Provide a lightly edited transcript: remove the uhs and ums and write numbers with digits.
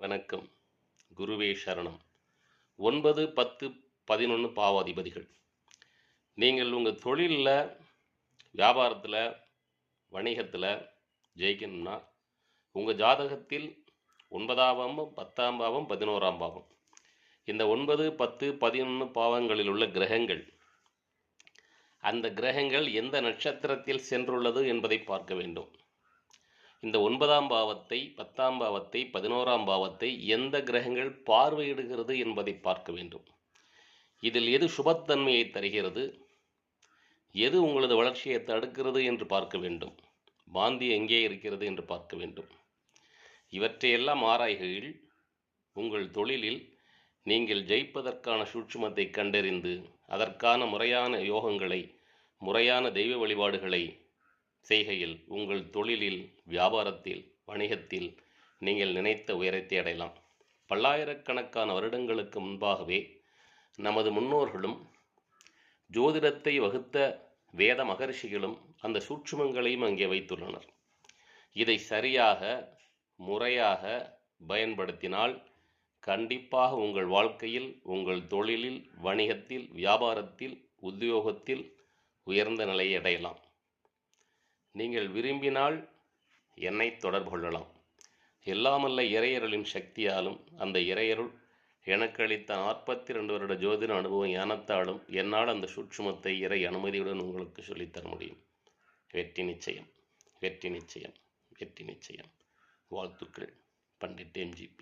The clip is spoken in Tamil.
வணக்கம். குருவே சரணம். 9, 10, 11 பாவாதிபதிகள். நீங்கள் உங்க தொழில்ல, வியாபாரத்துல, வணிகத்துல ஜெயிக்கணும்னா, உங்க ஜாதகத்தில் 9ஆம் பாவம், 10ஆம் பாவம், 11ஆம் பாவம். இந்த 9, 10, 11 பாவங்களில் உள்ள கிரகங்கள், அந்த கிரகங்கள் எந்த நட்சத்திரத்தில் சென்றுள்ளது என்பதை பார்க்க வேண்டும். இந்த 9ஆம் பாவத்தை, 10ஆம் பாவத்தை, 11ஆம் பாவத்தை எந்த கிரகங்கள் பார்வையிடுகிறது என்பதை பார்க்க வேண்டும். இதில் எது சுபத்தன்மையை தருகிறது, எது உங்களது வளர்ச்சியை தடுக்கிறது என்று பார்க்க வேண்டும். மாந்தி எங்கே இருக்கிறது என்று பார்க்க வேண்டும். இவற்றையெல்லாம் ஆராய்கையில் உங்கள் தொழிலில் நீங்கள் ஜெயிப்பதற்கான சூட்சுமத்தை கண்டறிந்து அதற்கான முறையான யோகங்களை, முறையான தெய்வ வழிபாடுகளை செய்கையில் உங்கள் தொழிலில், வியாபாரத்தில், வணிகத்தில் நீங்கள் நினைத்த உயரத்தை அடையலாம். பல்லாயிரக்கணக்கான வருடங்களுக்கு முன்பாகவே நமது முன்னோர்களும் ஜோதிடத்தை வகுத்த வேத மகர்ஷிகளும் அந்த சூட்சுமங்களையும் அங்கே வைத்துள்ளனர். இதை சரியாக, முறையாக பயன்படுத்தினால் கண்டிப்பாக உங்கள் வாழ்க்கையில், உங்கள் தொழிலில், வணிகத்தில், வியாபாரத்தில், உத்தியோகத்தில் உயர்ந்த நிலையை அடையலாம். நீங்கள் விரும்பினால் என்னை தொடர்பு கொள்ளலாம். எல்லாமல்ல இறையருளின் சக்தியாலும், அந்த இறையருள் எனக்கு அளித்த 42 வருட ஜோதிட அனுபவ ஞானத்தாலும் என்னால் அந்த சூட்சுமத்தை இறை அனுமதியுடன் உங்களுக்கு சொல்லித்தர முடியும். வெற்றி நிச்சயம், வெற்றி நிச்சயம், வெற்றி நிச்சயம். வாழ்த்துக்கள். பண்டிட் MGP.